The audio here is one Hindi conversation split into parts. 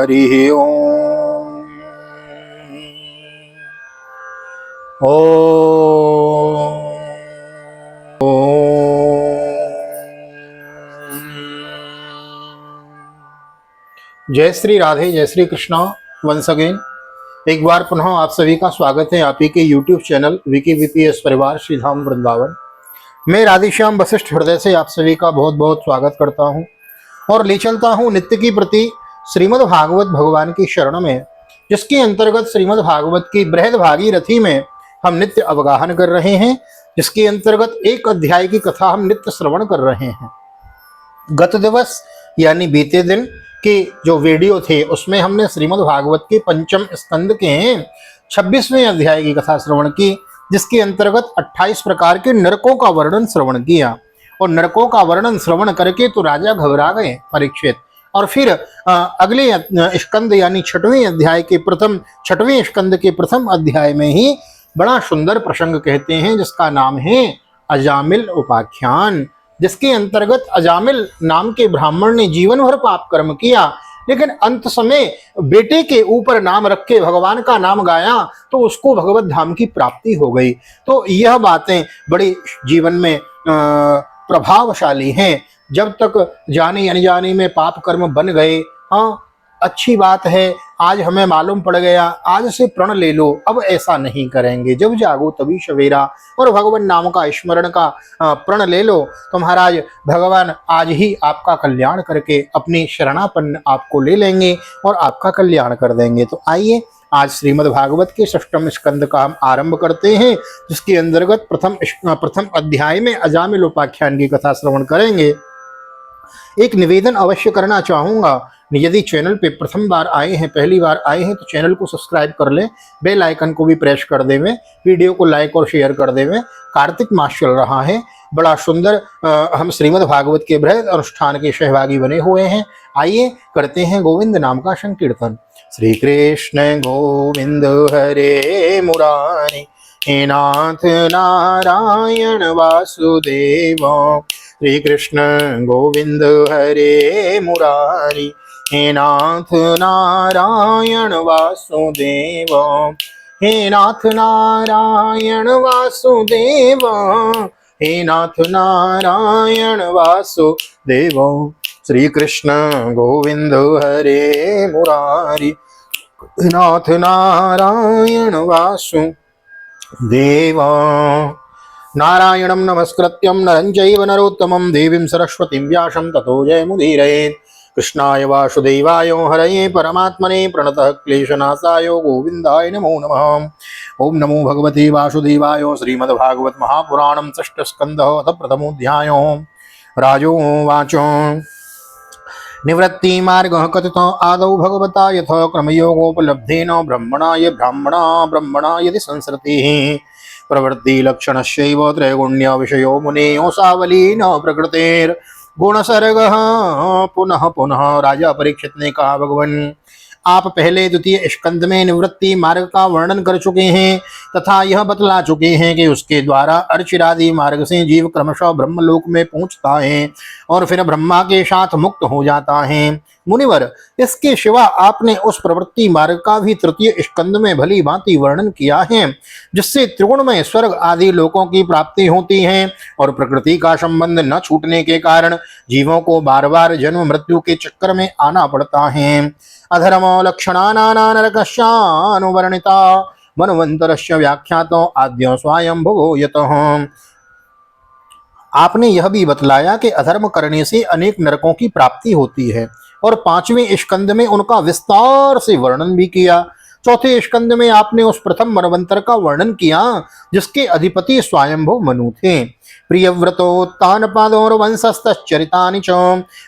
हरि ओम। जय श्री राधे, जय श्री कृष्णा। वंस अगेन एक बार पुनः आप सभी का स्वागत है आप ही के YouTube चैनल विकी वीपीएस परिवार श्री धाम वृंदावन। मैं राधेश्याम वशिष्ठ हृदय से आप सभी का बहुत बहुत स्वागत करता हूं और ले चलता हूं नित्य की प्रति श्रीमद् भागवत भगवान की शरण में, जिसके अंतर्गत श्रीमद् भागवत की बृहद भागीरथी में हम नित्य अवगाहन कर रहे हैं, जिसके अंतर्गत एक अध्याय की कथा हम नित्य श्रवण कर रहे हैं। गत दिवस यानी बीते दिन के जो वीडियो थे उसमें हमने श्रीमद् भागवत के पंचम स्कंद के 26वें अध्याय की कथा श्रवण की, जिसके अंतर्गत 28 प्रकार के नरकों का वर्णन श्रवण किया। और नरकों का वर्णन श्रवण करके तो राजा घबरा गए परीक्षित। और फिर अगले स्कंद यानी छठवें स्कंद के प्रथम अध्याय में ही बड़ा सुंदर प्रसंग कहते हैं, जिसका नाम है अजामिल उपाख्यान, जिसके अंतर्गत अजामिल नाम के ब्राह्मण ने जीवन भर पाप कर्म किया, लेकिन अंत समय बेटे के ऊपर नाम रख के भगवान का नाम गाया तो उसको भगवत धाम की प्राप्ति हो गई। तो यह बातें बड़ी जीवन में प्रभावशाली हैं। जब तक जाने अनजाने में पाप कर्म बन गए, हाँ अच्छी बात है, आज हमें मालूम पड़ गया, आज से प्रण ले लो, अब ऐसा नहीं करेंगे, जब जागो तभी सवेरा, और भगवान नाम का स्मरण का प्रण ले लो तो महाराज भगवान आज ही आपका कल्याण करके अपनी शरणापन्न आपको ले लेंगे और आपका कल्याण कर देंगे। तो आइए आज श्रीमद् भागवत के 6वें स्कंद का हम आरंभ करते हैं, जिसके अंतर्गत प्रथम अध्याय में अजामिल उपाख्यान की कथा श्रवण करेंगे। एक निवेदन अवश्य करना चाहूँगा, यदि चैनल पे प्रथम बार आए हैं, पहली बार आए हैं, तो चैनल को सब्सक्राइब कर लें, बेल आइकन को भी प्रेस कर देवें, वीडियो को लाइक और शेयर कर देवें। कार्तिक मास चल रहा है, बड़ा सुंदर हम श्रीमद् भागवत के बृहद अनुष्ठान के सहभागी बने हुए हैं। आइए करते हैं गोविंद नाम का संकीर्तन। श्री कृष्ण गोविंद हरे मुरारी, हे नाथ नारायण वासुदेव। श्री कृष्ण गोविंद हरे मुरारी, हे नाथ नारायण वासुदेव। हे नाथ नारायण वासुदेव, हे नाथ नारायण वासुदेव। श्री कृष्ण गोविंद हरे मुरारी, नाथ नारायण वासुदेव। नारायणं नमस्कृत्यं नरं चैव नरोत्तमं देवीं सरस्वतीं व्यासं ततो जयमुदीरयेत्। कृष्णाय वासुदेवाय हरये परमात्मने प्रणतः क्लेशनाशाय गोविन्दाय नमो नमः। ओम नमो भगवते वासुदेवाय। श्रीमद्भागवत महापुराणं 6th स्कन्धः अथ प्रथमोऽध्यायः। राजोवाच निवृत्तिमार्गः कथितो आदौ भगवता यथ क्रमयोगोपलब्धेन ब्रह्मणा यदि संसृतिः प्रवृत्ति लक्षणस्यैव त्रैगुण्य विषयो मुनेयो सावली न प्रकृतेर गुणसर्गः पुनः पुनः। राजा परीक्षित ने कहा, भगवान आप पहले द्वितीय स्कंद में निवृत्ति मार्ग का वर्णन कर चुके हैं तथा यह बतला चुके हैं कि उसके द्वारा अर्चिरादि मार्ग से जीव क्रमशः ब्रह्मलोक में पहुंचता है और फिर ब्रह्मा के साथ मुक्त हो जाता है। मुनिवर, इसके सिवा आपने उस प्रवृत्ति मार्ग का भी तृतीय स्कंद में भली भांति वर्णन किया है, जिससे त्रिगुणमय स्वर्ग आदि लोकों की प्राप्ति होती है और प्रकृति का संबंध न छूटने के कारण जीवों को बार बार जन्म मृत्यु के चक्कर में आना पड़ता है। अधर्म लक्षणानानरकस्यानुवर्णिता मनवंतरस्य व्याख्यातो आद्य स्वयंभुवो यतः। आपने यह भी बतलाया कि अधर्म करने से अनेक नरकों की प्राप्ति होती है और 5वें स्कंद में उनका विस्तार से वर्णन भी किया। चौथे स्कंद में आपने उस प्रथम मनवंतर का वर्णन किया जिसके अधिपति स्वयंभुव मनु थे। प्रियव्रतोत्तानपादोर वंशस्तश्चरितानि च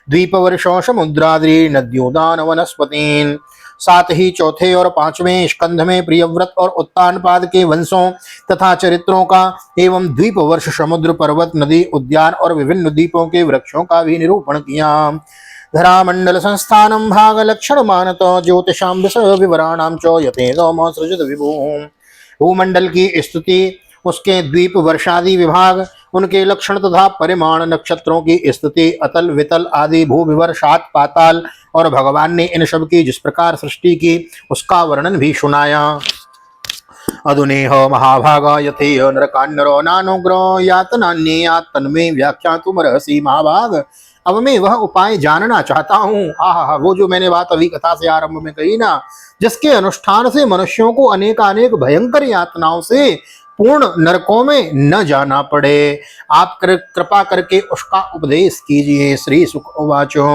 द्वीपवर्षो समुद्राद्रि नद्योदान वनस्पतीन्। साथ ही चौथे और 5वें स्कंध में प्रियव्रत और उत्तानपाद के वंशों तथा चरित्रों का एवं द्वीप वर्ष समुद्र पर्वत नदी उद्यान और विभिन्न द्वीपों के वृक्षों का भी निरूपण किया। धरामंडल संस्थानम भाग लक्षण मानत ज्योतिषाम विषय विवराणाम च यतेदम सृजत विभु। भूमंडल की स्तुति, उसके द्वीप वर्षादि विभाग, उनके लक्षण तथा परिमाण, नक्षत्रों की स्थिति, अतल वितल आदि भूविवर सात पाताल और भगवान ने इन सब की जिस प्रकार सृष्टि की उसका वर्णन भी सुनाया। अधुनेह महाभागा यथेह नरकान्नरो नानुग्रह यातनान्येयात् तन्मे व्याख्यातुमर्हसि महाभाग। अब मैं वह उपाय जानना चाहता हूँ। आहा, वो जो मैंने बात अभी कथा से आरंभ में कही ना, जिसके अनुष्ठान से मनुष्यों को अनेकानेक भयंकर यातनाओं से पूर्ण नरकों में न जाना पड़े, आप कृपा करके उसका उपदेश कीजिए। श्री सुक उवाचो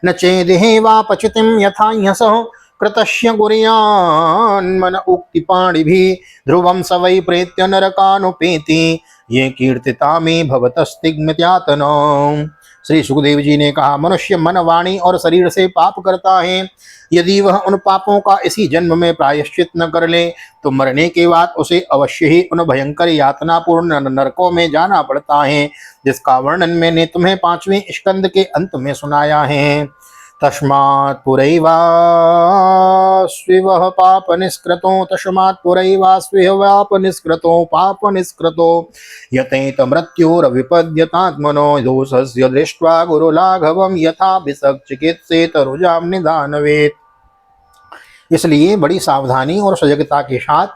न चेदेहे वा पचितिम यथा ह्यसः कृतस्य गुर्यान्मन उक्ति पाणिभिः ध्रुवं स वै प्रेत्य नरकानुपेति ये कीर्तिता में भवतस्तिग्मत्यातनो। श्री सुखदेव जी ने कहा, मनुष्य मन, वाणी और शरीर से पाप करता है। यदि वह उन पापों का इसी जन्म में प्रायश्चित न कर ले तो मरने के बाद उसे अवश्य ही उन भयंकर यातनापूर्ण नरकों में जाना पड़ता है, जिसका वर्णन मैंने तुम्हें 5वें स्कंद के अंत में सुनाया है। तस्मात् पुरैवास्विवः पाप निष्कृतो पाप निष्कृतो यतेत मृत्योरविपद्यतात्मनो दोषस्य दृष्ट्वा गुरुलाघवं यथा विसक् चिकित्सेत रुजां निदानवेत्। इसलिए बड़ी सावधानी और सजगता के साथ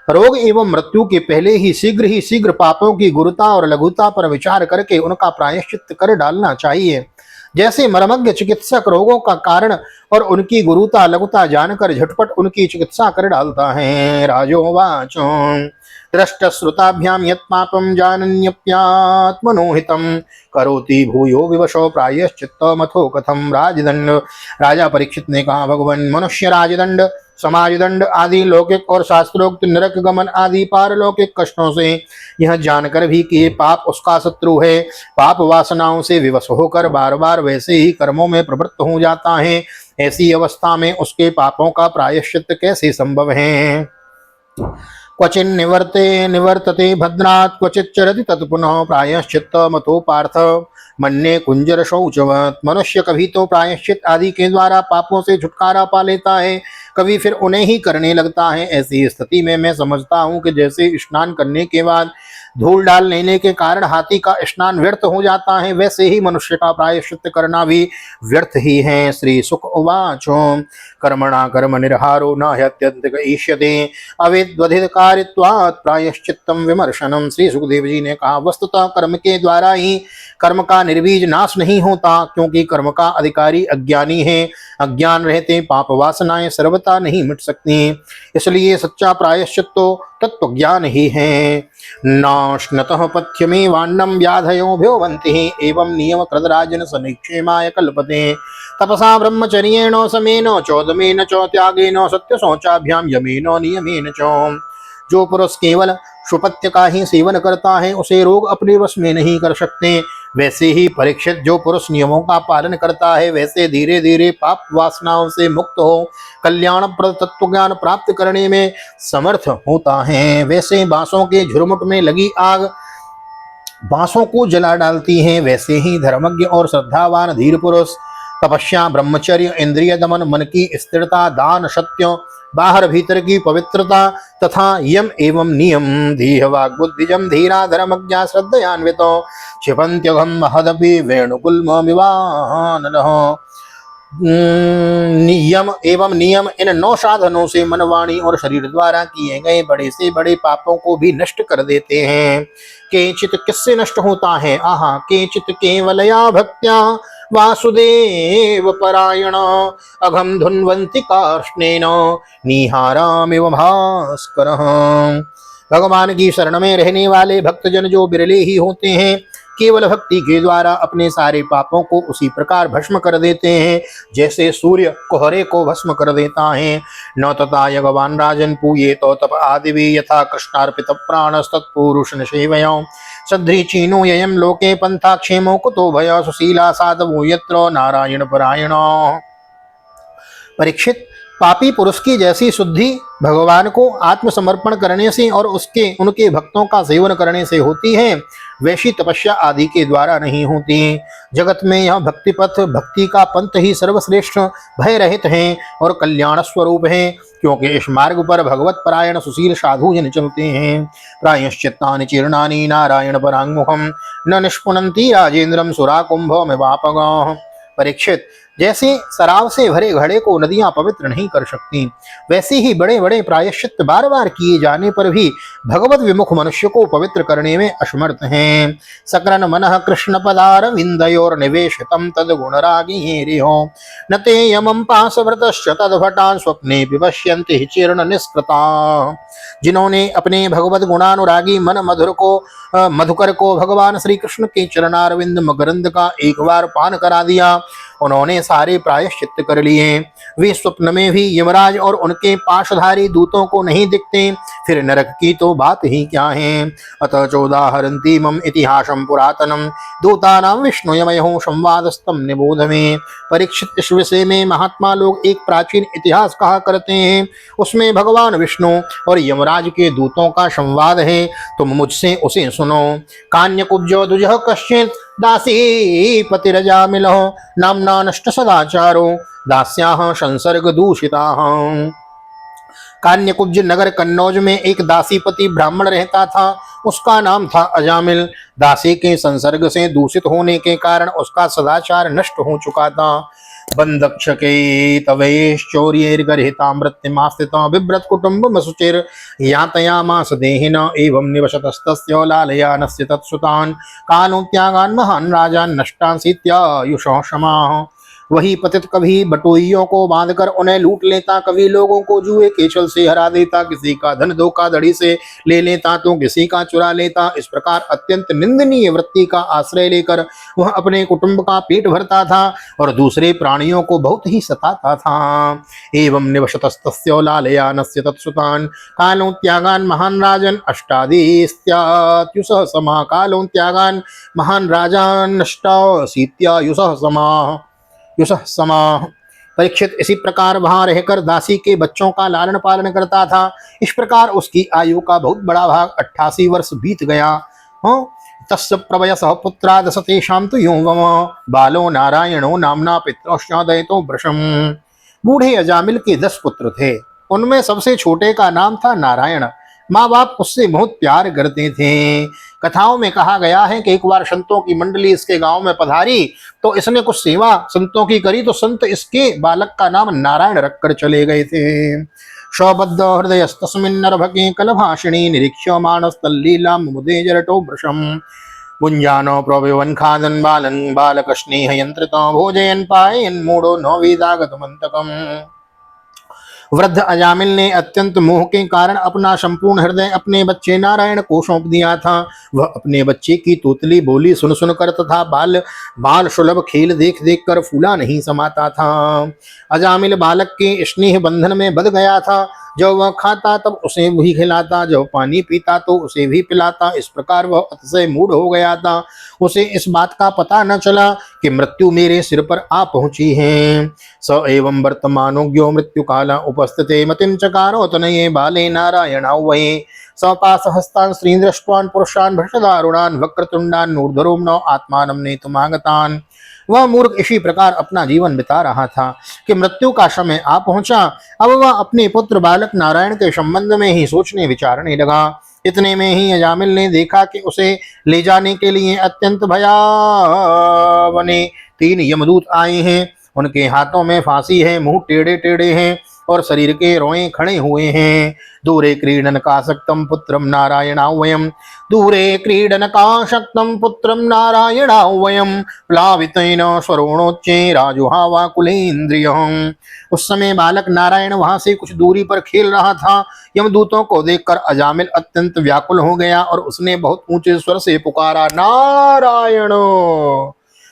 रोग एवं मृत्यु के पहले ही शीघ्र पापों की गुरुता और लघुता पर विचार करके उनका प्रायश्चित कर डालना चाहिए। जैसे मर्मज्ञ चिकित्सक रोगों का कारण और उनकी गुरुता लघुता जानकर झटपट उनकी चिकित्सा कर डालता है। राजोवाचो दृष्टश्रुताभ्याम यत्पापं जानन्यप्यात्मनोहितं करोति भूयो विवशो प्रायश्चित्तमथो कथम। राजदंड। राजा परीक्षित ने कहा, भगवान, मनुष्य राजदंड, समाज दंड आदि लौकिक और शास्त्रोक्त नरक गमन आदि पारलौकिक कष्टों से यह जानकर भी कि ये पाप उसका शत्रु है, पाप वासनाओं से विवश होकर बार बार वैसे ही कर्मों में प्रवृत्त हो जाता है। ऐसी अवस्था में उसके पापों का प्रायश्चित कैसे संभव है। क्वचिन् निवर्तते भद्रात् क्वचित् चरति तत्पुनः प्रायश्चित्त मतो पार्थ मन्ये कुंजर शौचवत्। मनुष्य कभी तो प्रायश्चित आदि के द्वारा पापों से छुटकारा पा लेता है, कभी फिर उन्हें ही करने लगता है। ऐसी स्थिति में मैं समझता हूँ कि जैसे स्नान करने के बाद धूल डाल लेने के कारण हाथी का स्नान व्यर्थ हो जाता है, वैसे ही मनुष्य का प्रायश्चित करना भी व्यर्थ ही है। श्री सुक उवाचो कर्मणा कर्म निर्हारो न ह्यत्यंतिक ईष्यते अविद्वधित कारित्वात् प्रायश्चित्तम विमर्शनम। श्री सुखदेव जी ने कहा, वस्तुतः कर्म के द्वारा ही कर्म का निर्बीज नाश नहीं होता, क्योंकि कर्म का अधिकारी अज्ञानी है। अज्ञान रहते पाप वासनाएं सर्वथा नहीं मिट सकती। इसलिए सच्चा प्रायश्चित तो तत्व ज्ञान ही है। नाश्नतः पथ्यमेवान्नं व्याधयोभ्यो वन्ति एवं नियम कृतराजन सनिक्षेमाय कल्पते तपसा ब्रह्मचर्येण समेन चौदमेन च त्यागेन सत्य शौचाभ्याम यमेन नियमेन च। जो पुरुष केवल सुपथ्य का ही सेवन करता है उसे रोग अपने वश में नहीं कर सकते। वैसे ही परीक्षित, जो पुरुष नियमों का पालन करता है वैसे धीरे धीरे पाप वासनाओं से मुक्त हो कल्याणप्रद तत्व ज्ञान प्राप्त करने में समर्थ होता है। वैसे बांसों के झुरमुट में लगी आग बांसों को जला डालती है, वैसे ही धर्मज्ञ और श्रद्धावान धीर पुरुष तपस्या, ब्रह्मचर्य, इंद्रिय दमन, मन की स्थिरता, दान, सत्य, बाहर भीतर की पवित्रता तथा यम एवं नियम, धीह वाग बुद्धिजम धीरा धर्मज्ञा श्रद्धयान्वितो क्षिपन्त्यघम महदपि वेणुकुल्ममिवाननः। नियम एवं नियम इन 9 साधनों से मन, वाणी और शरीर द्वारा किए गए बड़े से बड़े पापों को भी नष्ट कर देते हैं। केचित किससे नष्ट होता है? आहा, केचित केवलया भक्त्या वासुदेव परायण अघम धुन्वन्ति कार्ष्णेन निहारामिव भास्करः। भगवान की शरण में रहने वाले भक्तजन जो बिरले ही होते हैं, केवल भक्ति के द्वारा अपने सारे पापों को उसी प्रकार भस्म कर देते हैं जैसे सूर्य कोहरे को भस्म कर देता है। न तथा यगवान राजन पूये तो तप आदिवी यथा कृष्णार्पित प्राणस्तत्पुरुष सेवयों सद्री चीनो ययम लोके पंथा क्षेमो कुतो भय सुशीला साधवो यत्र नारायण परायण। परीक्षित, पापी पुरुष की जैसी शुद्धि भगवान को आत्मसमर्पण करने से और उनके भक्तों का सेवन करने से होती है, वैसी तपस्या आदि के द्वारा नहीं होती। जगत में यह भक्ति पथ, भक्ति का पंथ ही सर्वश्रेष्ठ, भय रहित है और कल्याण स्वरूप है, क्योंकि इस मार्ग पर भगवत परायण सुशील साधु जन चलते हैं। प्रायश्चित्तानि चीर्णानि नारायण परांगमुखम न निष्पुनन्ति राजेन्द्रम सुरा कुंभ में वापगा। परीक्षित, जैसे शराब से भरे घड़े को नदियां पवित्र नहीं कर सकती, वैसे ही बड़े बड़े प्रायश्चित बार बार किए जाने पर भी भगवत विमुख मनुष्य को पवित्र करने में असमर्थ हैं। सकरन मनः कृष्ण पदार विंदयोर निवेशितम तद गुणरागी रिहो न ते यमं पाशव्रतश्च तद्भटान् स्वप्ने विपश्यन्ति चीर्ण निष्कृता। जिन्होंने अपने भगवत गुणानुरागी मन मधुकर को भगवान श्री कृष्ण के चरणारविंद मकरंद का एक बार पान करा दिया, उन्होंने सारे प्रायश्चित कर लिए। वे स्वप्न में भी यमराज और उनके पाशधारी दूतों को नहीं दिखते, फिर नरक की तो बात ही क्या है। अतः चौदाहरन्ति मम इतिहासं पुरातनम दूतानां विष्णु यमयो संवादस्तम निबोध में। परीक्षित, इस विषय में महात्मा लोग एक प्राचीन इतिहास कहा करते हैं, उसमें भगवान विष्णु और यमराज के दूतों का संवाद है, तुम मुझसे उसे सुनो। कान्यकुब्जो दुजः कश्चित् दासी पतिरजामिलो नाम्ना नष्ट सदाचारो दास्याः संसर्ग दूषिताः। कान्यकुब्ज नगर कन्नौज में एक दासीपति ब्राह्मण रहता था, उसका नाम था अजामिल। दासी के संसर्ग से दूषित होने के कारण उसका सदाचार नष्ट हो चुका था। बंदक्षके तवैश्चौर्यैर्गर्हिता मृत्युमास्थिता बिभ्रत कुटुम्बम सुचिर यातयामास देहिना एवं निवसतस्तस्य लालयानस्य तत्सुतान् कालोत्यागान् महान् राजान् नष्टान् सीत्यायुषः क्षमाः। वही पतित कभी बटोइयों को बांधकर उन्हें लूट लेता, कभी लोगों को जुए के छल से हरा देता, किसी का धन धोखाधड़ी से ले लेता तो किसी का चुरा लेता। इस प्रकार अत्यंत निंदनीय वृत्ति का आश्रय लेकर वह अपने कुटुंब का पेट भरता था और दूसरे प्राणियों को बहुत ही सताता था। एवं निवसतस्तस्य लालयानस्य तत्सुतान् कालों त्यागान महान राजन अष्टादीस्त्यायुषः समाः। कालों त्यागान महान राजान अष्टाशीत्यायुषः समाः। परीक्षित, इसी प्रकार वहां रहकर दासी के बच्चों का लालन पालन करता था। इस प्रकार उसकी आयु का बहुत बड़ा भाग 88 वर्ष बीत गया। तस्य प्रवयसः पुत्रा दश तेषां तु योगम बालो नारायणो नाम्ना पितृश्चादयतो वृषम्। बूढ़े अजामिल के 10 पुत्र थे, उनमें सबसे छोटे का नाम था नारायण। माँ बाप उससे बहुत प्यार करते थे। कथाओं में कहा गया है कि एक बार संतों की मंडली इसके गांव में पधारी तो इसने कुछ सेवा संतों की करी, तो संत इसके बालक का नाम नारायण रखकर चले गए थे। शौबद्ध हृदयस्तस्मिन् नरभके कलभाषिणी निरीक्ष्यमाणस्तल्लीलां मुदे जरटो वृषम् गुञ्जानो प्रविवन् खादन् बालन् बालकस्नेह यन्त्रितो भोजयन् पायन् मूढो न वेदागतमन्तकम्। वृद्ध अजामिल ने अत्यंत मोह के कारण अपना संपूर्ण हृदय अपने बच्चे नारायण को सौंप दिया था। वह अपने बच्चे की तोतली बोली सुन सुनकर तथा बाल सुलभ खेल देख देख कर फूला नहीं समाता था। अजामिल बालक के स्नेह बंधन में बंध गया था। जब वह खाता तब उसे भी खिलाता, जब पानी पीता तो उसे भी पिलाता। इस प्रकार वह अतिशय मूढ़ हो गया था। उसे इस बात का पता न चला कि मृत्यु मेरे सिर पर आ पहुंची है। स एवं वर्तमानोग्यो मृत्यु काला उपस्थिते मतिं चकारो तनये बाले नारायणाव वये सपास हस्तान स्त्री दृष्टवान पुरुषान भ्रष्टदारुणान वक्रतुंडान नूर्धरोम्नो आत्मानं नेतुमागतान। वह मूर्ख इसी प्रकार अपना जीवन बिता रहा था कि मृत्यु का समय आ पहुंचा। अब वह अपने पुत्र बालक नारायण के संबंध में ही सोचने विचारने लगा। इतने में ही अजामिल ने देखा कि उसे ले जाने के लिए अत्यंत भयावने 3 यमदूत आए हैं। उनके हाथों में फांसी है, मुंह टेढ़े टेढ़े हैं और शरीर के रोए खड़े हुए हैं। दूरे क्रीडन का शक्तम पुत्रम नारायणावयम दूरे क्रीडन का शक्तम पुत्रम नारायणावयम प्लावितेन स्वरोणोच्चे राजुहावा कुलेन्द्रियम्। उस समय बालक नारायण वहां से कुछ दूरी पर खेल रहा था। यमदूतों को देखकर अजामिल अत्यंत व्याकुल हो गया और उसने बहुत ऊंचे स्वर से पुकारा, नारायण।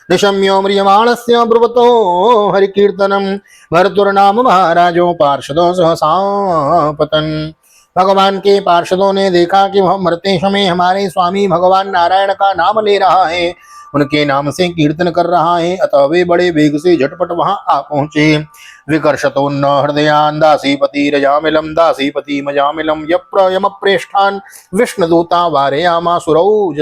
निशम्यो म्रियमाणस्य ब्रुवतो हरिकीर्तनम भरतुर्नाम महाराजो पार्षदो सहसापतन। भगवान के पार्षदों ने देखा कि वह मरते समय हमारे स्वामी भगवान नारायण का नाम ले रहा है। उनके नाम से कीर्तन कर रहा है। अतः वे बड़े वेग से झटपट वहां आ पहुंचे। विकर्षतोन्न हृदयान दासीपति रजामिलम दासीपति मजामिलम यम प्रेष्ठान विष्णुदूता वारयामासुरों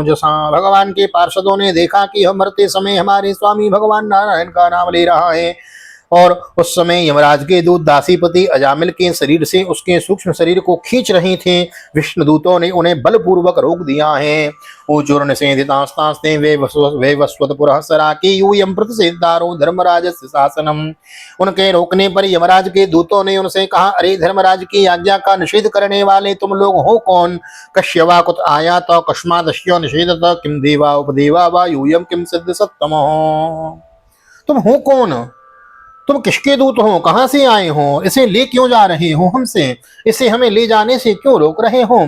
जसा। भगवान के पार्षदों ने देखा कि हम मरते समय हमारे स्वामी भगवान नारायण का नाम ले रहा है, और उस समय यमराज के दूत दासीपति अजामिल के शरीर से उसके सूक्ष्म शरीर को खींच रहे थे। विष्णुदूतों ने उन्हें बलपूर्वक रोक दिया है। ऊचूर्ण सेदितास्तास्ते वे वस्वतपुरः सराके यूयं प्रतिषेधारो धर्मराजस्य शासनम। उनके रोकने पर यमराज के दूतों ने उनसे कहा, अरे धर्मराज की आज्ञा का निषेध करने वाले तुम लोग हो कौन? कश्यवा कुत आयात कस्मादस्यो निषेधत किम देवा उपदेवा वा यूयं किम सिद्ध सत्तमो। तुम हो कौन? तुम किसके दूत हो? कहां से आए हो? इसे ले क्यों जा रहे हो हमसे? इसे हमें ले जाने से क्यों रोक रहे हो?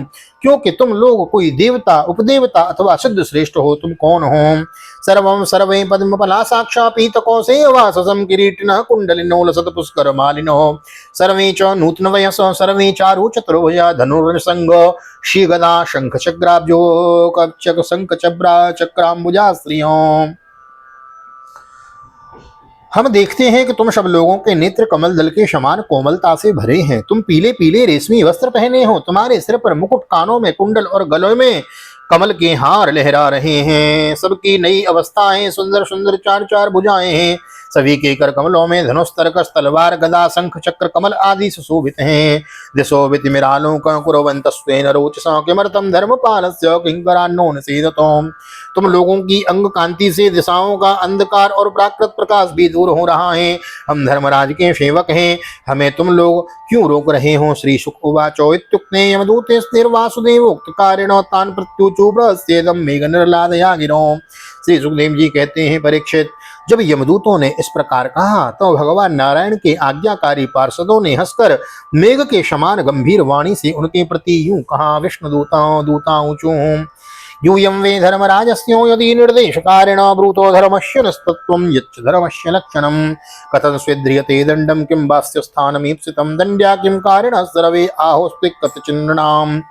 क्योंकि तुम लोग कोई देवता उपदेवता अथवा सिद्ध श्रेष्ठ हो। तुम कौन हो? सर्वं सर्वे पद्मफला साक्षा पीतकोशे वाससं किरीटिनः कुंडलिनो लसत पुष्कर मालिनो सर्वे च नूतन वयस सर्वे चारु चतुर्भुजा धनुर्संग श्रीगदा शंख चक्राब्जो कक्षक शंख चब्रा चक्राम्बुजा स्त्रियों। हम देखते हैं कि तुम सब लोगों के नेत्र कमल दल के समान कोमलता से भरे हैं। तुम पीले पीले रेशमी वस्त्र पहने हो, तुम्हारे सिर पर मुकुट, कानों में कुंडल और गलों में कमल के हार लहरा रहे हैं। सबकी नई अवस्थाएं, सुंदर सुंदर चार चार भुजाएं हैं। सभी के कर कमलों में धनुष, तरकस, तलवार, गदा, शंख, चक्र, कमल आदि सुशोभित हैं। दिशो वितिमिरालोकं कुर्वन्तस्त्वेन रोचसा किमर्थं धर्मपालस्य किंकरान्नो निषेधतोम। तुम लोगों की अंग कांति से दिशाओं का अंधकार और प्राकृत प्रकाश भी दूर हो रहा है। हम धर्मराज के सेवक हैं, हमें तुम लोग क्यों रोक रहे हो? श्री शुक उवाचो इत्युक्ते यमदूते स्थिर्वासुदेवोक्त कारिणो तान् प्रत्युचु प्रस्येदं मेघ निर्लादया गिरो। श्री सुखदेव जी कहते हैं, परीक्षित, जब यमदूतों ने इस प्रकार कहा तो भगवान नारायण के आज्ञाकारी पार्षदों ने हंसकर मेघ के समान गंभीर वाणी से उनके प्रति यूं कहा, विष्णुदूतां दूताऊचूं यूयं वे धर्मराजस्यो यदि निर्देशकारिण ब्रूतो धर्मस्य नस्तत्वं यच्च धर्मस्य लक्षणं कथं स्विद्रियते दण्डं किं वास्यस्थानमीप्सितं दण्ड्या किं कारिणः सर्वे आहोस्तिकतचिन्नृणाम्।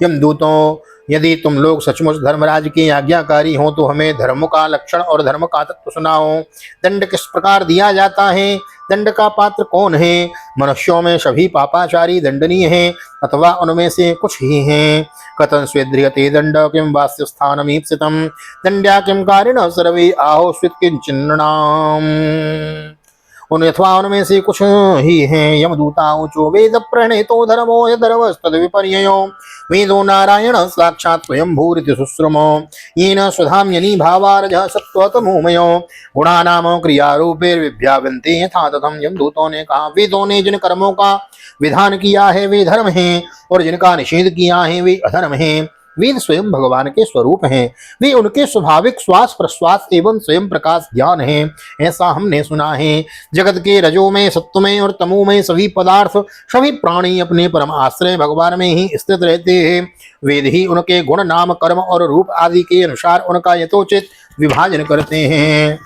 यमदूतों, यदि तुम लोग सचमुच धर्मराज की आज्ञाकारी हो तो हमें धर्म का लक्षण और धर्म का तत्व सुनाओ। दंड किस प्रकार दिया जाता है? दंड का पात्र कौन है? मनुष्यों में सभी पापाचारी दंडनीय हैं अथवा उनमें से कुछ ही हैं? कथं स्वेद्रियते दंड किं वास्यस्थानमीप्सितं दंड्या किं कारिणः सर्वे आहोस्वित किंचिन्नृणाम्। अथवा उनमें से कुछ ही हैं। यमदूताऊचो वेद प्रणेतो धर्मो यदर्वस्तद विपर्ययो वेदो नारायण साक्षात् स्वयं भूरिति सुश्रमो येन स्वधाम्यनि भावारजः सत्त्वतमोमयो गुणानाम क्रियारूपे विभ्यावन्ते यथा तथम। यमदूतों ने कहा, वेदों ने जिन कर्मों का विधान किया है वे धर्म हैं, और जिनका निषेध किया है वे अधर्म हैं। वेद स्वयं भगवान के स्वरूप हैं, वे उनके स्वाभाविक श्वास प्रश्वास एवं स्वयं प्रकाश ज्ञान हैं, ऐसा हमने सुना है। जगत के रजो में, सत्व में और तमो में सभी पदार्थ, सभी प्राणी अपने परम आश्रय भगवान में ही स्थित रहते हैं। वेद ही उनके गुण, नाम, कर्म और रूप आदि के अनुसार उनका यथोचित विभाजन करते हैं।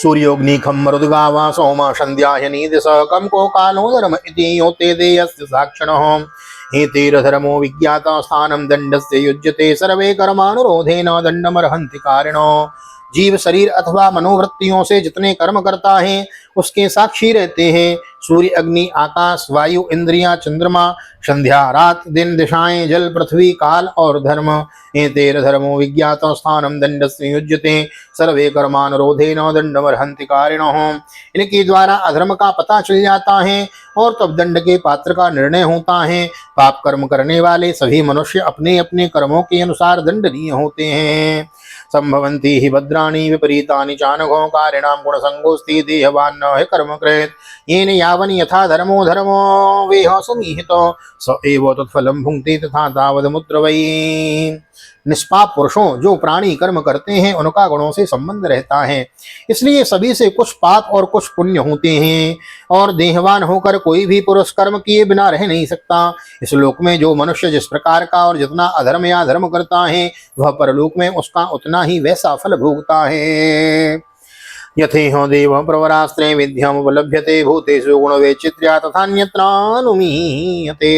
सूर्योग्नि खम मरुद्गावा सोम संध्या नीदिश कम को कालो धर्म इति योते देयस्य साक्षिणः हेतेरधर्मो विज्ञाता स्थानं दंडस्य युज्यते सर्वे कर्मानुरोधेन दंडमर्हन्ति कारिणो। जीव शरीर अथवा मनोवृत्तियों से जितने कर्म करता है उसके साक्षी रहते हैं। सूर्य, अग्नि, आकाश, वायु, इंद्रियां, चंद्रमा, संध्या, रात, दिन, दिशाएं, जल, पृथ्वी, काल और धर्म। एतेर धर्मो विज्ञातो स्थानम दंडस्य युज्यते सर्वे कर्मानुरोधेन दंडमर्हन्ति कारिणः। इनके द्वारा अधर्म का पता चल जाता है और तब दंड के पात्र का निर्णय होता है। पाप कर्म करने वाले सभी मनुष्य अपने अपने कर्मों के अनुसार दंडनीय होते हैं। संभवन्ति हि भद्राणि विपरीतानि चानघो कारिणां गुणसंगोस्ति देहवान् न हि कर्मकृत् येन यावन् यथा धर्मो वेह समीहितो स एव तत्फलं भुङ्क्ते तथा तावदमुत्र वै। निष्पाप पुरुषों, जो प्राणी कर्म करते हैं उनका गुणों से संबंध रहता है, इसलिए सभी से कुछ पाप और कुछ पुण्य होते हैं, और देहवान होकर कोई भी पुरुष कर्म किए बिना रह नहीं सकता। इस लोक में जो मनुष्य जिस प्रकार का और जितना अधर्म या धर्म करता है वह परलोक में उसका उतना ही वैसा फल भोगता है। यथेह देव प्रवरास्त्रे विद्यम उपलभ्यते भूतेषु गुणवैचित्र्या तथान्यत्रानुमीयते।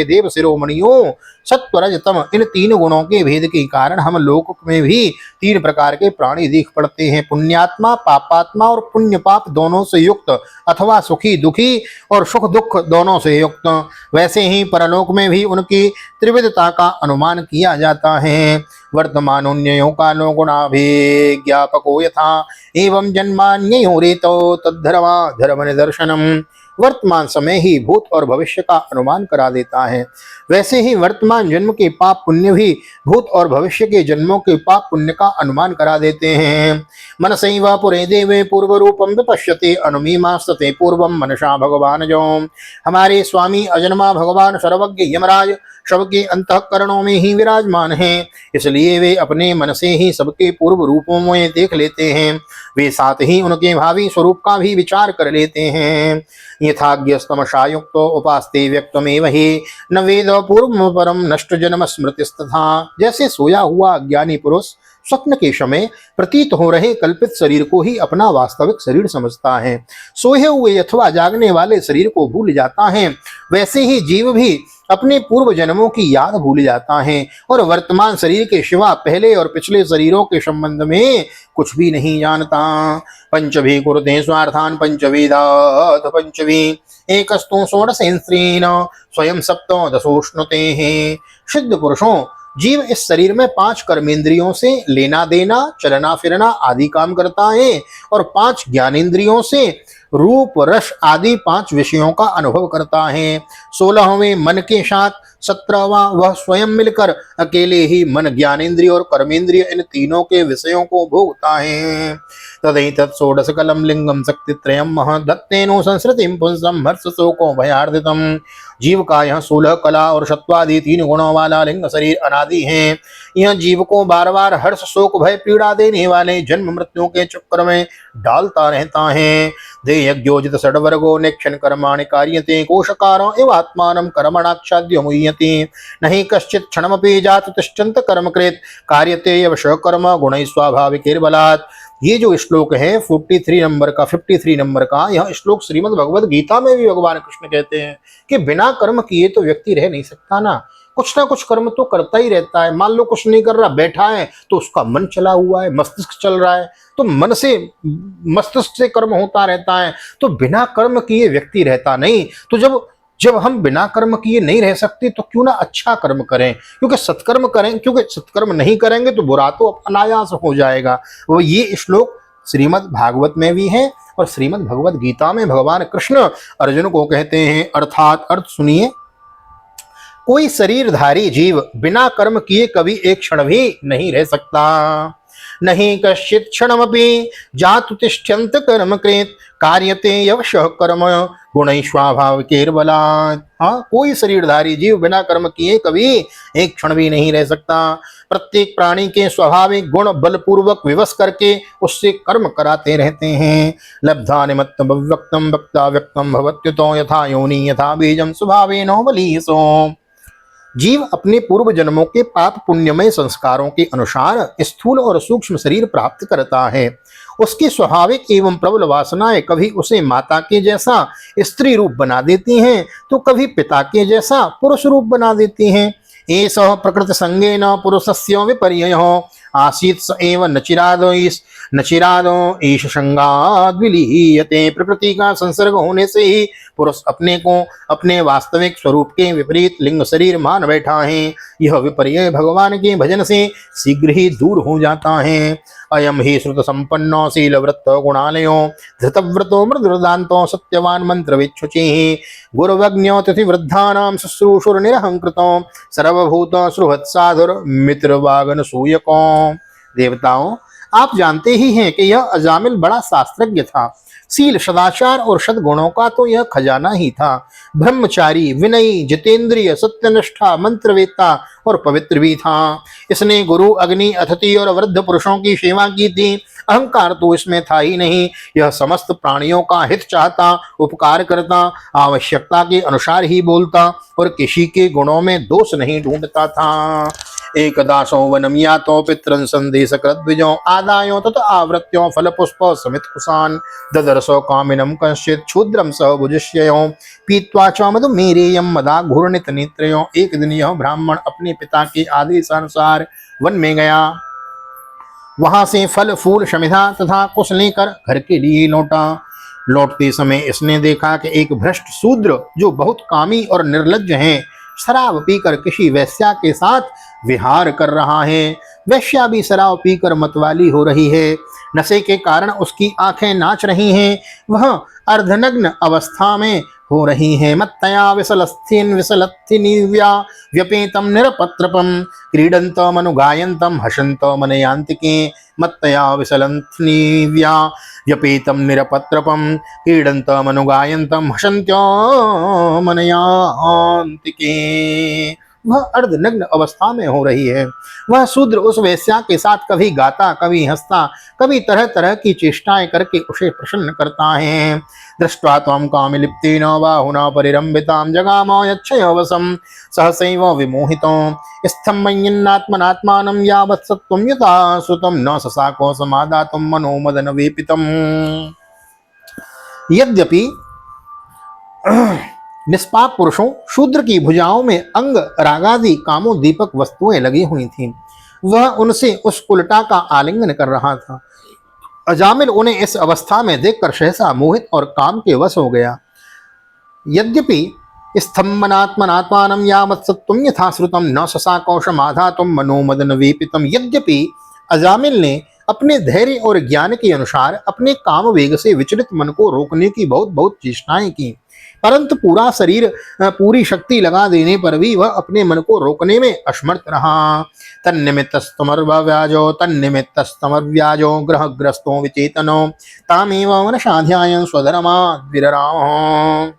देव शिरोमणियों, सत्वरजतम इन तीन गुणों के भेद के कारण हम लोक में भी तीन प्रकार के प्राणी दिख पड़ते हैं, पुण्यात्मा, पापात्मा और पुण्य पाप दोनों से युक्त, अथवा सुखी दुखी और सुख दुख दोनों से युक्त। वैसे ही परलोक में भी उनकी त्रिविधता का अनुमान किया जाता है। वर्तमानोन्यो कालो गुणाभिज्ञापको यथा एवं जन्मान्यो रेतो तद्धर्मा धर्म निदर्शनम। वर्तमान समय ही भूत और भविष्य का अनुमान करा देता है, वैसे ही वर्तमान जन्म के पाप पुण्य भी भूत और भविष्य के जन्मों के पाप पुण्य का अनुमान करा देते हैं। मनसैव पुरे देवे पूर्व रूपम विपश्यते अनुमीमास्तते पूर्वम मनसा भगवान जो। हमारे स्वामी अजन्मा भगवान सर्वज्ञ यमराज सबके अंतःकरणों में ही विराजमान हैं, इसलिए वे अपने मन से ही सबके पूर्व रूपों में देख लेते हैं। वे साथ ही उनके भावी स्वरूप का भी विचार कर लेते हैं। यथाज्ञस्तमशायुक्त उपास्ते व्यक्तमेव हि न वेद पूर्व परम नष्ट जन्म स्मृतिस्तथा। जैसे सोया हुआ ज्ञानी पुरुष स्वप्न के समय प्रतीत हो रहे कल्पित शरीर को ही अपना वास्तविक शरीर समझता है, सोए हुए अथवा जागने वाले शरीर को भूल जाता है, वैसे ही जीव भी अपने पूर्व जन्मों की याद भूल जाता है और वर्तमान शरीर के सिवा पहले और पिछले शरीरों के संबंध में कुछ भी नहीं जानता। पंचभी कुरुते स्वार्थान पंचवेदात पंचवी एकस्तु षोडशेन्द्रियेण स्वयं सप्तो दशोष्णुते हैं। सिद्ध पुरुषों, जीव इस शरीर में 5 कर्मेंद्रियों से लेना देना, चलना फिरना आदि काम करता है और 5 ज्ञानेंद्रियों से रूप रस आदि 5 विषयों का अनुभव करता है। 16वें मन के साथ 17वां वह स्वयं मिलकर अकेले ही मन, ज्ञानेंद्रिय और कर्मेंद्रिय इन तीनों के विषयों को भोगता है। तदैतत् षोडशकलं लिंगम शक्तित्रयम् दत्तेनो संस्कृतिं पुंसं हर्ष शोको भयार्दितम्। जीव का यह 16 कला और सत्वादि 3 गुणों वाला लिंग शरीर अनादि है। यह जीव को बार बार हर्ष शोक भय पीड़ा देने वाले जन्म मृत्यु के चक्कर में डालता रहता है। देयज्ञोजित षड्वर्गो नेक्षण कर्माणि कार्यते कोशकारो एव आत्मानं कर्मणाच्छाद्य मुह्यति नहि कश्चित् क्षणमपि जात तिष्ठन्त कर्मकृत कार्यते एव सकर्म गुणैः स्वाभाविकैर्बलात्। ये जो श्लोक है 53 नंबर का यह श्लोक श्रीमद् भगवद गीता में भी भगवान कृष्ण कहते हैं कि बिना कर्म किए तो व्यक्ति रह नहीं सकता ना, कुछ ना कुछ कर्म तो करता ही रहता है। मान लो कुछ नहीं कर रहा, बैठा है तो उसका मन चला हुआ है, मस्तिष्क चल रहा है, तो मन से मस्तिष्क से कर्म होता रहता है, तो बिना कर्म किए व्यक्ति रहता नहीं। तो जब हम बिना कर्म किए नहीं रह सकते तो क्यों ना अच्छा कर्म करें, क्योंकि सत्कर्म करें, क्योंकि सत्कर्म नहीं करेंगे तो बुरा तो अनायास हो जाएगा। वो ये श्लोक श्रीमद् भागवत में भी है और श्रीमद् भगवद गीता में भगवान कृष्ण अर्जुन को कहते हैं। अर्थात अर्थ सुनिए, कोई शरीरधारी जीव बिना कर्म किए कभी एक क्षण भी नहीं रह सकता। नहीं कश्चित् क्षणमपि जातु तिष्ठ्यन्त कर्मकृत कार्यते यवशः कर्म गुणैः स्वाभाविकैर्बलात्। हाँ, कोई शरीरधारी जीव बिना कर्म किए कभी एक क्षण भी नहीं रह सकता। प्रत्येक प्राणी के स्वाभाविक गुण बलपूर्वक विवश करके उससे कर्म कराते रहते हैं। लब्धा निमित्तम व्यक्तम वक्ता व्यक्तम भवत्युतो यथा योनि यथा बीजम स्वभावेनो बलीसो। जीव अपने पूर्व जन्मों के पाप पुण्यमय संस्कारों के अनुसार स्थूल और सूक्ष्म शरीर प्राप्त करता है। उसकी स्वाभाविक एवं प्रबल वासनाएं कभी उसे माता के जैसा स्त्री रूप बना देती हैं तो कभी पिता के जैसा पुरुष रूप बना देती हैं। एष प्रकृत संगेन पुरुषस्य विपर्ययो आसीत् स एव नचिरादो ईश संगाद् विलीयते। प्रकृति का संसर्ग होने से ही पुरुष अपने को अपने वास्तविक स्वरूप के विपरीत लिंग शरीर मान बैठा है। यह विपर्य भगवान के भजन से शीघ्र ही दूर हो जाता है। अयम ही श्रुत संपन्नो शीलव्रत गुणालयो धृतव्रतो मृदुदान्तो सत्यवान मंत्र विच्छुचि गुरुवज्ञो तिथि वृद्धानां शुश्रूषुर निरहंकृतो सर्वभूत सुहृत् साधुर मित्रवागन सूयको। देवताओं, आप जानते ही हैं कि यह अजामिल बड़ा शास्त्रज्ञ था। शील, सदाचार और सद्गुणों का तो यह खजाना ही था। ब्रह्मचारी, विनयी, जितेंद्रिय, सत्यनिष्ठा, मंत्रवेत्ता और पवित्र भी था। इसने गुरु, अग्नि, अतिथि और वृद्ध पुरुषों की सेवा की थी। अहंकार तो इसमें था ही नहीं। यह समस्त प्राणियों का हित चाहता, उपकार करता, आवश्यकता के अनुसार ही बोलता और किसी के गुणों में दोष नहीं ढूंढता था। एकदासो वनम यातो पितरन् संदेश कृद्विजो आदायो तत आवृत्यो फल पुष्प समित कुशान ददर्शो कामिनम कंश्चित क्षुद्रम स भुजिष्ययो पीत्वा च मधुमेरेयम मदा घूर्णित नेत्रयो। एक दिन यह ब्राह्मण अपने पिता के आदेशानुसार वन में गया। वहां से फल फूल शमिधा तथा कुश लेकर घर के लिए लौटा। लौटते समय इसने देखा कि एक भ्रष्ट शूद्र जो बहुत कामी और निर्लज्ज है, शराब पीकर किसी वेश्या के साथ विहार कर रहा है। वेश्या भी शराब पीकर मतवाली हो रही है। नशे के कारण उसकी आंखें नाच रही हैं। वह अर्धनग्न अवस्था में हो रही है। मत्तया विसलस्थिन विसलत्थिनिव्या व्यपेतम निरपत्रपम क्रीडन्तम अनुगायन्तम हसन्तम मनयांतिके। मत्तया विसलन्थिनिव्या व्यपेतम निरपत्रपम क्रीडन्तम अनुगायन्तम हसन्त्यो मनयांतिके। वह अर्धनग्न अवस्था में हो रही है। वह शूद्र उस वेश्या के साथ कभी गाता, कभी हंसता, कभी तरह तरह की चेष्टाएं करके उसे प्रसन्न करता है। दृष्ट्वा त्वं कामलिप्तेन बाहुना परिरम्भितां जगामो यच्छयोवसं सहसैव विमोहितो स्तम्भयन्नात्मनात्मानं यावत् सत्त्वं यथा श्रुतं न ससाको समादातुं मनो मदन वेपितम्। यद्यपि निष्पाप पुरुषों शूद्र की भुजाओं में अंग रागादि कामोदीपक वस्तुएं लगी हुई थीं, वह उनसे उस उल्टा का आलिंगन कर रहा था। अजामिल उन्हें इस अवस्था में देखकर सहसा मोहित और काम के वश हो गया। यद्यपि स्तम्भनात्मनात्मानं यावत् सत्त्वं यथा श्रुतं न ससाकौशमाधातुं मनो मदन वेपितम्। यद्यपि अजामिल ने अपने धैर्य और ज्ञान के अनुसार अपने काम वेग से विचलित मन को रोकने की बहुत बहुत चेष्टाएं की, परंतु पूरी शक्ति लगा देने पर भी वह अपने मन को रोकने में असमर्थ रहा। तन्निमित्तस्तमर्व्याजो ग्रहग्रस्तो विचेतनो तामेव मनसा ध्यायन् स्वधर्माद्विररामः।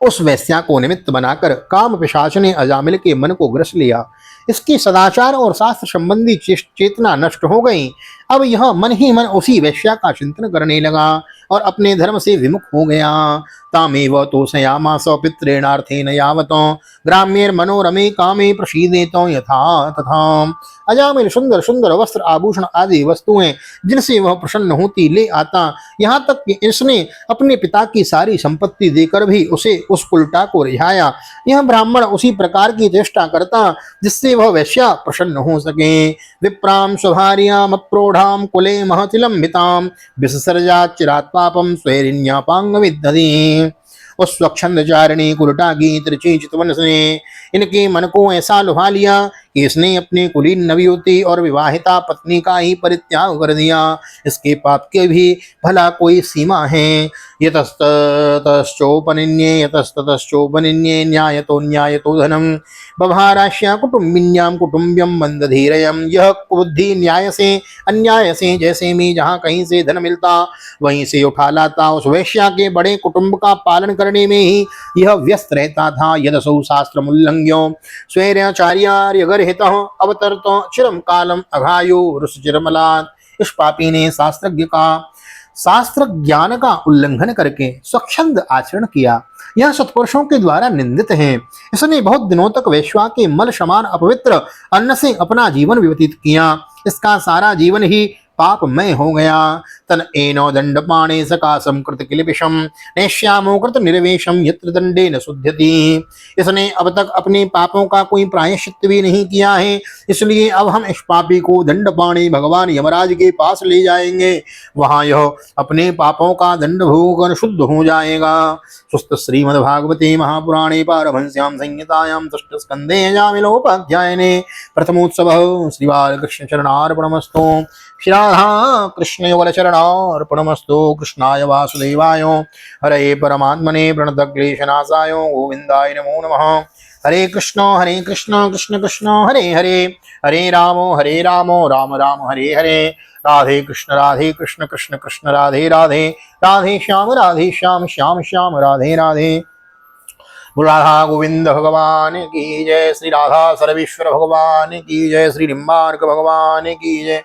उस वेश्या को निमित्त बनाकर काम पिशाच ने अजामिल के मन को ग्रस लिया। इसकी सदाचार और शास्त्र संबंधी चेतना नष्ट हो गई। अब यह मन ही मन उसी वेश्या का चिंतन करने लगा और अपने धर्म से विमुख हो गया। तामेव तोषयामास पित्रेणार्थेन यावतो ग्राम्येर मनोरमे कामे प्रसीदेतो यथा तथा। अजामिल सुंदर सुंदर वस्त्र आभूषण आदि वस्तुएं जिनसे वह प्रसन्न होती ले आता, यहाँ तक कि इसने अपने पिता की सारी संपत्ति देकर भी उसे उस उल्टा को रिझाया। यह ब्राह्मण उसी प्रकार की चेष्टा करता जिससे वह वेश्या प्रसन्न हो सके। विप्राम स्वभार्याम अप्रोढ़ाम कुले महतिलंबिताम विसर्जाचिरात् पापम स्वैरिण्यापांग विद्धि। उस स्वच्छंदचारिणी कुलटा गीत रची चितवन ने इनके मन को ऐसा लुभा लिया कि इसने अपनी कुलीन नवयुवती और विवाहिता पत्नी का ही परित्याग कर दिया। इसके पाप के भी भला कोई सीमा है। यतस्ततश्चोपनिन्ये न्यायतो धनम बभाराश्या कुटुम्बिन्याम कुटुम्ब्यम बंदधीरयम। यह बुद्धि न्याय से अन्याय से जैसे में जहाँ कहीं से धन मिलता वहीं से उठा लाता, उस वैश्या के बड़े कुटुंब का पालन करने में ही यह व्यस्त रहता था। यदसौ शास्त्रमुल्लंघ्यो स्वैराचार्यार्यगर्हितः अवतरतो चिरम कालम अघायो रुसचिरमलात्। इस पापी ने शास्त्र ज्ञान का उल्लंघन करके स्वच्छंद आचरण किया। यह सत्पुरुषों के द्वारा निंदित है। इसने बहुत दिनों तक वेश्या के मल समान अपवित्र अन्न से अपना जीवन व्यतीत किया। इसका सारा जीवन ही पापमय हो गया। तन एनो दंडपाणे सकाशम कृत किलपिशम नैश्यामो कृत निर्वेशम यत्र दंडे न शुध्यति। इसने अब तक अपने पापों का कोई प्रायश्चित भी नहीं किया है, इसलिए अब हम इस पापी को दंडपाणे भगवान यमराज के पास ले जाएंगे। वहां यह अपने पापों का दंड भोगकर शुद्ध हो जाएगा। सुस्त श्रीमद्भागवते महापुराणे पारमहंस्यां संहितायां षष्ठ स्कंदे अजामिलोपाध्यायने प्रथमोत्सवः श्री बालकृष्ण चरणार्पणमस्तु। श्री राधा कृष्ण युगल चरणार्पणमस्तु। कृष्णाय वासुदेवाय हरे परमात्मने प्रणतक्लेशनाशाय गोविंदाय नमो नमः। हरे कृष्ण कृष्ण कृष्ण हरे हरे, हरे राम राम राम हरे हरे। राधे कृष्ण कृष्ण कृष्ण राधे राधे, राधे श्याम श्याम श्याम राधे राधे। राधा गोविंद भगवान की जय। श्री राधा सर्वेश्वर भगवान की जय। श्री निम्बार्क भगवान की जय।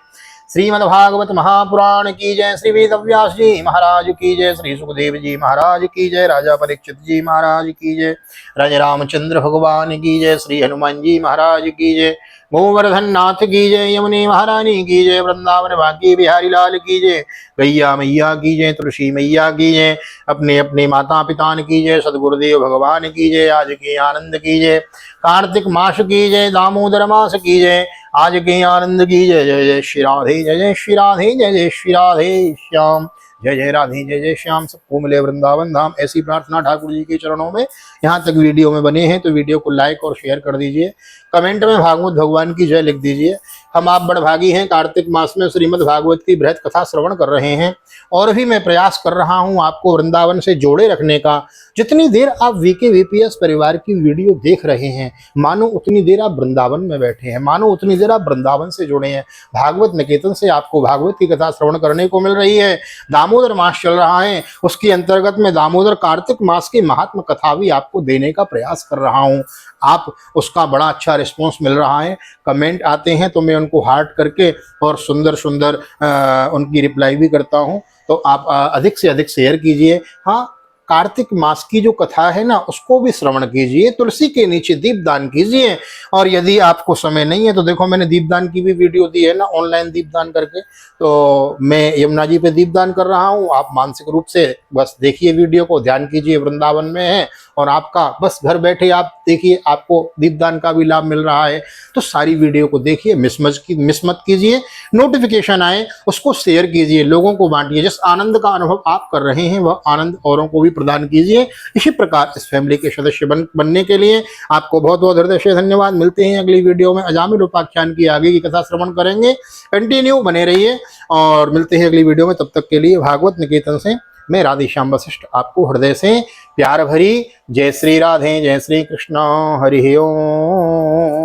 श्रीमद्भागवत महापुराण की जय। श्री वेदव्यास जी महाराज की जय। श्री सुखदेव जी महाराज की जय। राजा परीक्षित जी महाराज की जय। राजा रामचंद्र भगवान की जय। श्री हनुमान जी महाराज की जय। गोवर्धन नाथ की जय, यमुने महारानी की जय, वृंदावन बांके बिहारी लाल की जय, गैया मैया की जय, तुलसी मैया की जय, अपने अपने माता पिता की जय, सदगुरुदेव भगवान की जय, आज के आनंद की जय, कार्तिक मास की जय, दामोदर मास की जय, आज के आनंद की जय। जय जय श्री राधे, जय जय श्री राधे, जय जय श्री राधे श्याम, जय जय राधे, जय जय श्याम, सबको मिले वृंदावन धाम। ऐसी प्रार्थना ठाकुर जी के चरणों में। यहाँ तक वीडियो में बने हैं तो वीडियो को लाइक और शेयर कर दीजिए, कमेंट में भागवत भगवान की जय लिख दीजिए। हम आप बड़भागी हैं, कार्तिक मास में श्रीमद् भागवत की बृहत कथा श्रवण कर रहे हैं और भी मैं प्रयास कर रहा हूं आपको वृंदावन से जोड़े रखने का। जितनी देर आप वीके वीपीएस परिवार की वीडियो देख रहे हैं, मानो उतनी देर आप वृंदावन में बैठे हैं, मानो उतनी देर आप वृंदावन से जुड़े हैं। भागवत निकेतन से आपको भागवत की कथा श्रवण करने को मिल रही है। दामोदर मास चल रहा है, उसके अंतर्गत में दामोदर कार्तिक मास की महात्म कथा भी आपको देने का प्रयास कर रहा हूं। आप उसका बड़ा अच्छा रिस्पॉन्स मिल रहा है, कमेंट आते हैं तो मैं उनको हार्ट करके और सुंदर सुंदर उनकी रिप्लाई भी करता हूं। तो आप अधिक से अधिक शेयर कीजिए। हाँ, कार्तिक मास की जो कथा है ना, उसको भी श्रवण कीजिए, तुलसी के नीचे दीपदान कीजिए। और यदि आपको समय नहीं है तो देखो, मैंने दीपदान की भी वीडियो दी है ना, ऑनलाइन दीपदान करके। तो मैं यमुना जी पे दीपदान कर रहा हूँ, आप मानसिक रूप से बस देखिए वीडियो को, ध्यान कीजिए वृंदावन में है और आपका बस घर बैठे आप देखिए, आपको दीपदान का भी लाभ मिल रहा है। तो सारी वीडियो को देखिए, मिस मत कीजिए, नोटिफिकेशन आए उसको शेयर कीजिए, लोगों को बांटिए। जिस आनंद का अनुभव आप कर रहे हैं वह आनंद औरों को भी प्रदान कीजिए। इसी प्रकार इस फैमिली के सदस्य बनने के लिए आपको बहुत बहुत हृदय से धन्यवाद। मिलते हैं अगली वीडियो में, अजामिल उपाख्यान की आगे की कथा श्रवण करेंगे। कंटिन्यू बने रहिए और मिलते हैं अगली वीडियो में। तब तक के लिए भागवत निकेतन से मैं राधेश्याम वशिष्ठ आपको हृदय से प्यार भरी जय श्री राधे, जय श्री कृष्ण, हरि ओम।